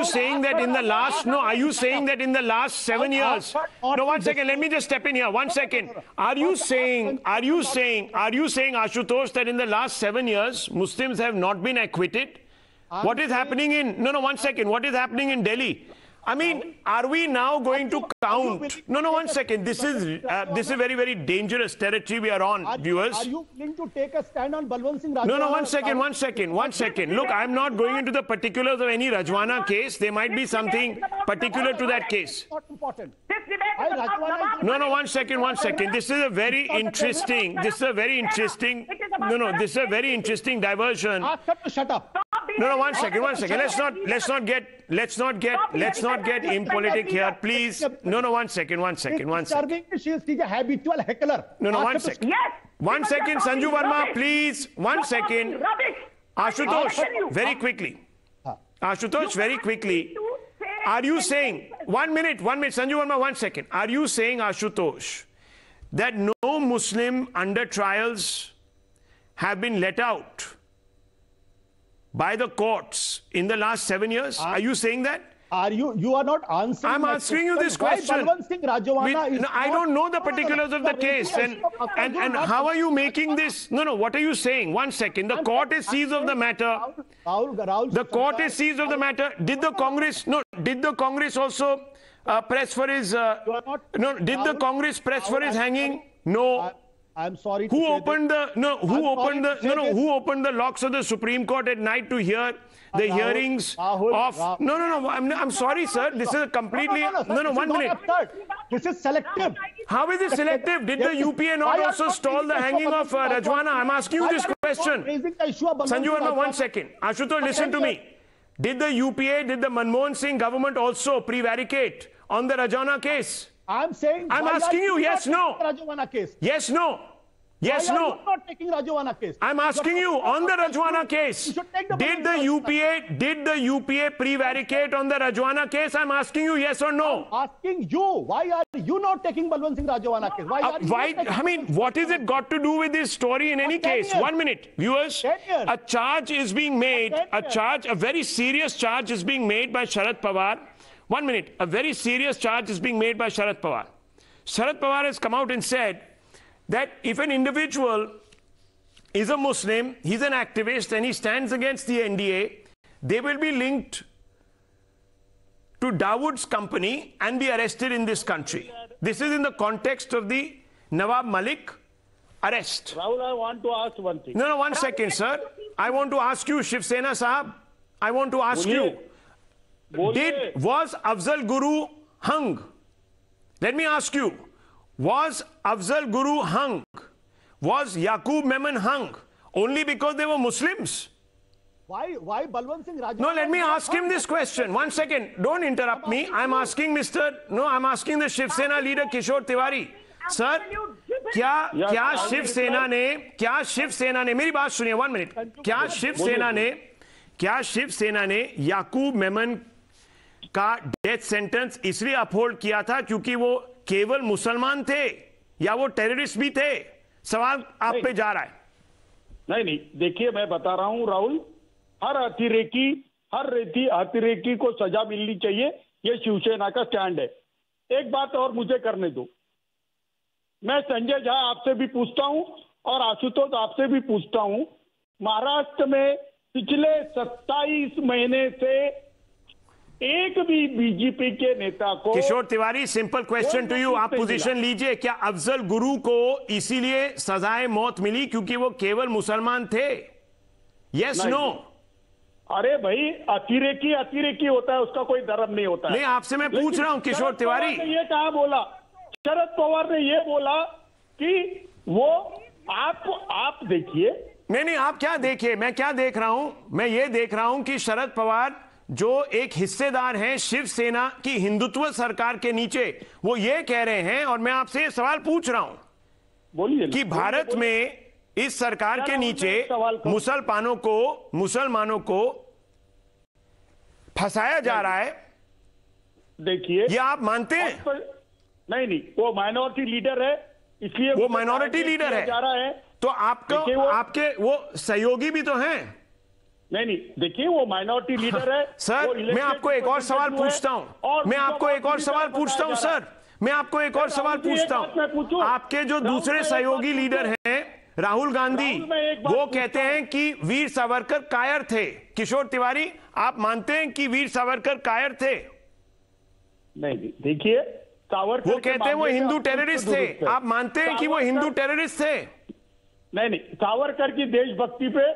saying that in the last? No. Are you saying that in the last 7 years? No, 1 second. Let me just step in here. 1 second. Are you saying, Ashutosh, that in the last 7 years Muslims have not been acquitted? What is happening in? No, 1 second. What is happening in Delhi? I mean, are we now going to count? No, 1 second. This is very, very dangerous territory we are on, viewers. Are you willing to take a stand on Balwant Singh Rajwana? No, 1 second. Look, I'm not going into the particulars of any Rajwana case. There might be something particular to that case. Not important. No, 1 second. This is a very interesting. This is a very interesting diversion. Ask her to shut up. No, 1 second. Let's not get impolitic here, please. No, 1 second. She's a habitual heckler. No, 1 second. Yes. 1 second, Sanju Verma, please. 1 second. Ashutosh, very quickly. Are you saying, 1 minute, Sanju Verma, 1 second. Are you saying, Ashutosh, that no Muslim under trials have been let out by the courts in the last 7 years? Are you saying that? You are not answering. I'm asking you this question. I don't know the particulars of the case. And how are you making this? No, what are you saying? 1 second. The court is seized of the matter. The court is seized of the matter. Did the Congress also press for his... Did the Congress press for his hanging? No. I'm sorry. Who opened the locks of the Supreme Court at night to hear the hearings of? I'm sorry, sir. This is a completely 1 minute. This is selective. How is it selective? Did the UPA not also stall the hanging of Rajwana? I'm asking you this question. Sanju Verma, 1 second. Ashutosh, listen to me. Did the Manmohan Singh government also prevaricate on the Rajwana case? I'm asking you, yes, no. Yes, no. Yes, Why no. are you not taking Rajwana case? I'm asking you on the Rajwana case. Did the UPA prevaricate on the Rajwana case? I'm asking you, yes or no. I'm asking you, why are you not taking Balwant Singh Rajwana case? What is it got to do with this story in any case? 1 minute, viewers. A charge is being made. A very serious charge is being made by Sharad Pawar. 1 minute. A very serious charge is being made by Sharad Pawar. Sharad Pawar has come out and said that if an individual is a Muslim, he's an activist, and he stands against the NDA, they will be linked to Dawood's company and be arrested in this country. This is in the context of the Nawab Malik arrest. Rahul, I want to ask one thing. No, one second, sir. I want to ask you, Shiv Sena Sahab, I want to ask you, was Afzal Guru hung? Let me ask you, was Afzal Guru hung? Was Yaqub Memon hung? Only because they were Muslims? Why Balwant Singh Rajput? No, let me ask him this question. 1 second. Don't interrupt me. I'm asking I'm asking the Shiv Sena leader Kishore Tiwari. Sir, क्या शिव सेना ने मेरी बात सुनिए 1 minute, क्या शिव सेना ने याकूब मेमन का डेथ सेंटेंस इसलिए अपहोल्ड किया था क्योंकि वो केवल मुसलमान थे या वो टेररिस्ट भी थे? सवाल आप पे जा रहा है। नहीं, देखिए मैं बता रहा हूं राहुल, हर अतिरेकी को सजा मिलनी चाहिए, ये शिवसेना का स्टैंड है। एक बात और मुझे करने दो, मैं संजय झा आपसे भी पूछता हूं और आशुतोष आपसे भी पूछता हूं, महाराष्ट्र में पिछले 27 महीने से एक भी बीजेपी के नेता को। Kishore Tiwari, simple question to you, आप पोजीशन लीजिए। क्या अफजल गुरु को इसीलिए सजाए मौत मिली क्योंकि वो केवल मुसलमान थे? Yes no? अरे भाई, अतिरेकी होता है, उसका कोई धर्म नहीं होता है। नहीं, आपसे मैं पूछ रहा हूं किशोर तिवारी। ये कहा बोला? शरद पवार ने ये बोला कि वो आप देखिए। नहीं, आप क्या देखिए, मैं क्या देख रहा हूं? मैं ये देख रहा हूं कि शरद पवार जो एक हिस्सेदार हैं शिवसेना की हिंदुत्व सरकार के नीचे, वो ये कह रहे हैं, और मैं आपसे ये सवाल पूछ रहा हूं, बोलिए, कि भारत में इस सरकार के नीचे मुसलमानों को फंसाया जा रहा है। देखिए, ये आप मानते हैं? नहीं, वो माइनॉरिटी लीडर है, इसलिए वो माइनॉरिटी लीडर है, जा रहा है। तो आपके वो सहयोगी भी तो हैं। नहीं, देखिए वो माइनॉरिटी लीडर है। सर, मैं आपको एक और सवाल पूछता हूं, सर, मैं आपको एक और सवाल पूछता हूं। आपके जो दूसरे सहयोगी लीडर हैं राहुल गांधी, वो कहते हैं कि वीर सावरकर कायर थे। किशोर तिवारी, आप मानते हैं कि वीर सावरकर कायर थे? नहीं, देखिए सावरकर, वो कहते हैं वो हिंदू टेररिस्ट थे। आप मानते हैं कि वो हिंदू टेररिस्ट थे? नहीं, सावरकर की देशभक्ति पे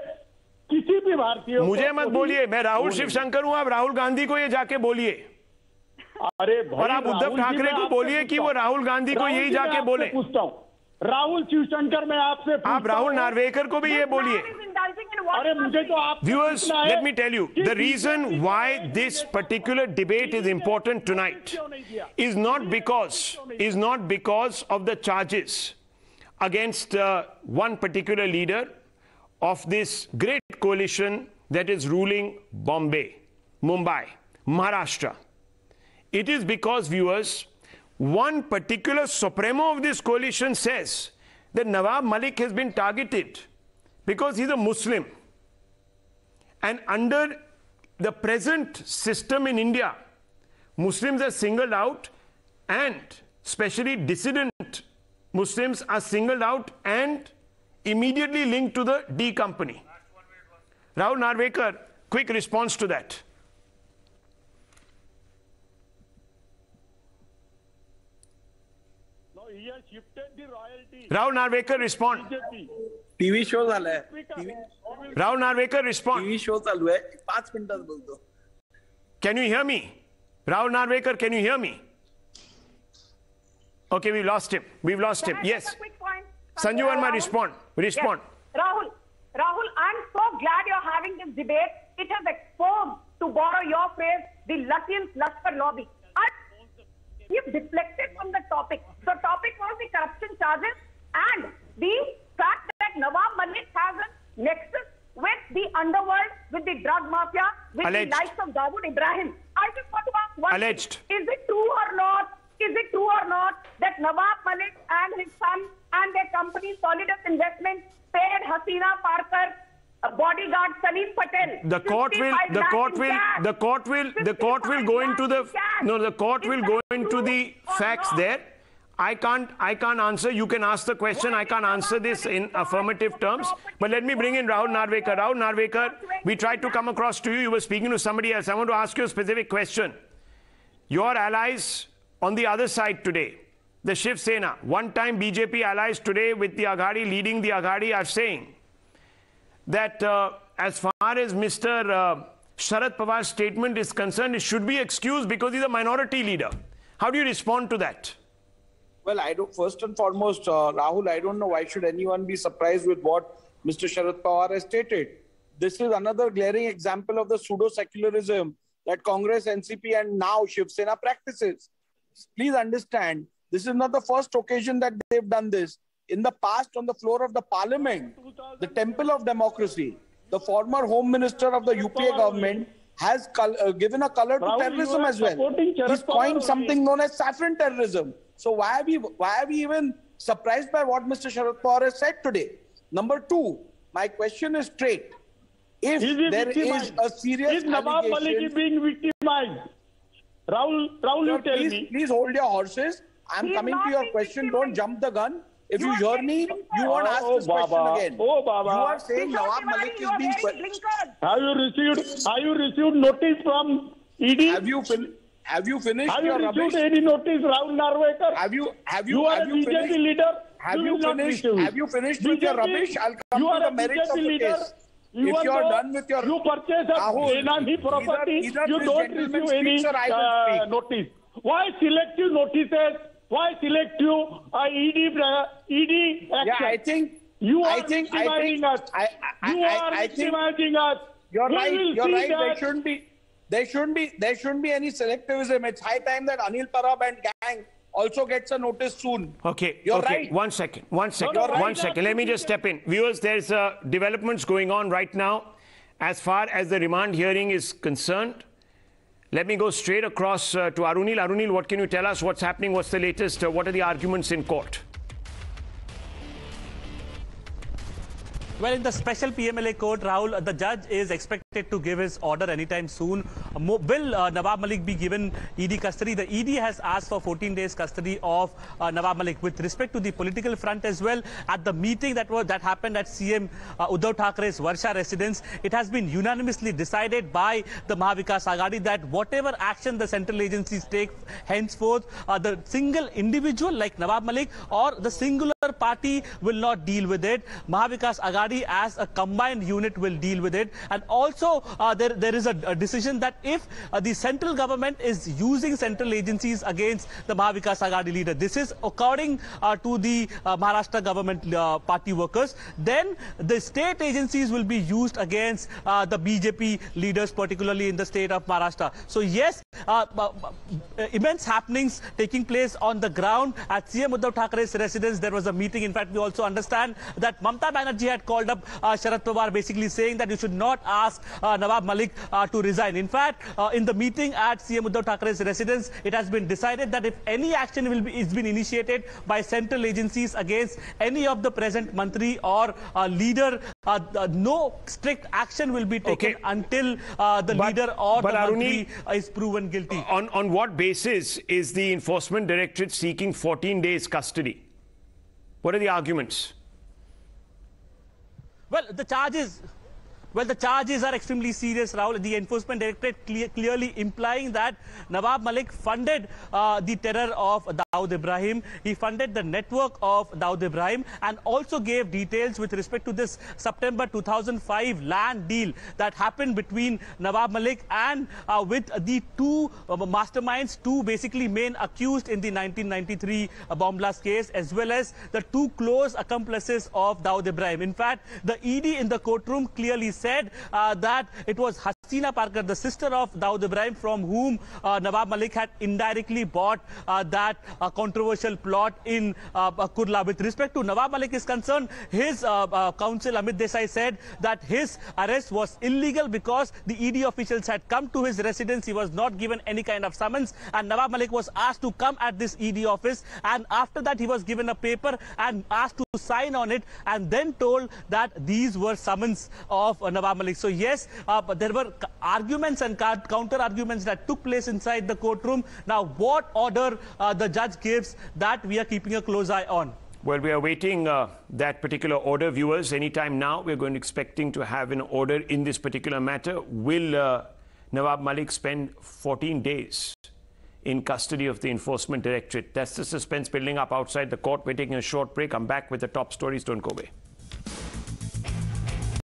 किसी भी भारतीय। मुझे मत बोलिए, मैं राहुल शिवशंकर हूं, आप राहुल गांधी को ये जाके बोलिए। अरे और आप उद्धव ठाकरे को बोलिए कि वो राहुल गांधी को यही जाके बोले। पूछता हूं, राहुल शिवशंकर में आपसे, आप राहुल नार्वेकर को भी ये बोलिए। अरे मुझे तो आप Viewers, let me tell you, the reason why this particular debate is important tonight is not because of the charges against one particular leader of this great coalition that is ruling Bombay, Mumbai, Maharashtra. It is because, viewers, one particular supremo of this coalition says that Nawab Malik has been targeted because he's a Muslim. And under the present system in India, Muslims are singled out, and especially dissident Muslims are singled out and immediately linked to the D company. Rahul Narvekar, quick response to that. No, he has shifted the royalty. Rahul Narvekar, respond. TV show चालू है. Rahul Narvekar, respond. TV show चालू है, 5 मिनिटात बोलतो. Can you hear me? Rahul Narvekar, can you hear me? Okay, we lost him. We've lost him. Yes. Sanju Verma, respond. Yes. Rahul, I'm so glad you're having this debate. It has exposed, to borrow your phrase, the Lutyens' Lashkar lobby. You've deflected from the topic. The topic was the corruption charges and the fact that Nawab Malik has a nexus with the underworld, with the drug mafia, with Alleged. the likes of Dawood Ibrahim. I just want to ask one Alleged. thing. Is it true or not that Nawab Malik and his son and their company Solidus Investment paid Hasina Parker, bodyguard Salim Patel? The court will go into the facts there. I can't answer. You can ask the question. I can't answer this in affirmative terms. But let me bring in Rahul Narvekar. Rahul Narvekar, we tried to come across to you. You were speaking to somebody else. I want to ask you a specific question. Your allies on the other side today, the Shiv Sena, one-time BJP allies today with the Aghadi, leading the Aghadi, are saying that as far as Mr. Sharad Pawar's statement is concerned, it should be excused because he's a minority leader. How do you respond to that? Well, first and foremost, Rahul, I don't know why should anyone be surprised with what Mr. Sharad Pawar has stated. This is another glaring example of the pseudo-secularism that Congress, NCP and now Shiv Sena practices. Please understand, this is not the first occasion that they've done this. In the past, on the floor of the parliament, the temple of democracy, the former home minister of the UPA government has given a color to terrorism as well. He's coined something known as saffron terrorism. So why are we even surprised by what Mr. Sharad Pawar has said today? Number two, my question is straight. If there is a serious Nawab Malik is being victimized. Rahul, you tell me. Please hold your horses. I'm coming to your question. Don't jump the gun. If you hear me, you won't ask this question again. Oh, Baba. You are saying Nawab Malik is being questioned. Have you received notice from ED? Have you finished Have your you rubbish? received any notice, Rahul Narvekar? You are a BJP leader. Have you finished with your rubbish? I'll come to the merits of the case. If you are done with your... You purchase a Benami property, you don't receive any notice. Why selective notices? Why selective ED action? Yeah, I think... You are victimizing us. You are victimizing us. You're right. There shouldn't be any selectivism. It's high time that Anil Parab and gang also gets a notice soon. Okay. You're okay. right. One second. Let me just step in. Viewers, there's developments going on right now as far as the remand hearing is concerned. Let me go straight across to Arunil. Arunil, what can you tell us? What's happening? What's the latest? What are the arguments in court? Well, in the special PMLA court, Rahul, the judge is expected to give his order anytime soon. Will Nawab Malik be given ED custody? The ED has asked for 14 days custody of Nawab Malik. With respect to the political front as well, at the meeting that happened at CM Uddhav Thackeray's Varsha residence, it has been unanimously decided by the Mahavikas Aghadi that whatever action the central agencies take henceforth, the single individual like Nawab Malik or the singular party will not deal with it. Mahavikas Aghadi as a combined unit will deal with it. And also there is a decision that if the central government is using central agencies against the Mahavikas Aghadi leader, this is according to the Maharashtra government party workers, then the state agencies will be used against the BJP leaders, particularly in the state of Maharashtra. So yes, immense happenings taking place on the ground at CM Uddhav Thackeray's residence. There was a meeting. In fact, we also understand that Mamata Banerjee had called up Sharad Pawar, basically saying that you should not ask Nawab Malik to resign. In fact, in the meeting at CM Uddhav Thackeray's residence, it has been decided that if any action is been initiated by central agencies against any of the present Mantri or leader, no strict action will be taken until the leader or the Mantri is proven guilty. On what basis is the Enforcement Directorate seeking 14 days custody? What are the arguments? Well, the charges are extremely serious, Rahul. The Enforcement Directorate clearly implying that Nawab Malik funded the terror of Dawood Ibrahim. He funded the network of Dawood Ibrahim and also gave details with respect to this September 2005 land deal that happened between Nawab Malik and with the two masterminds, two basically main accused in the 1993 bomb blast case, as well as the two close accomplices of Dawood Ibrahim. In fact, the ED in the courtroom clearly said that it was Hasina Parker, the sister of Dawood Ibrahim, from whom Nawab Malik had indirectly bought that controversial plot in Kurla. With respect to Nawab Malik is concerned, his counsel Amit Desai said that his arrest was illegal because the ED officials had come to his residence. He was not given any kind of summons, and Nawab Malik was asked to come at this ED office, and after that he was given a paper and asked to sign on it, and then told that these were summons of Nawab Malik. So yes, but there were arguments and counter arguments that took place inside the courtroom. Now, what order the judge gives, that we are keeping a close eye on. Well, we are waiting that particular order, viewers. Anytime now, we're going to expecting to have an order in this particular matter. Will Nawab Malik spend 14 days in custody of the Enforcement Directorate? That's the suspense building up outside the court. We're taking a short break. I'm back with the top stories. Don't go away.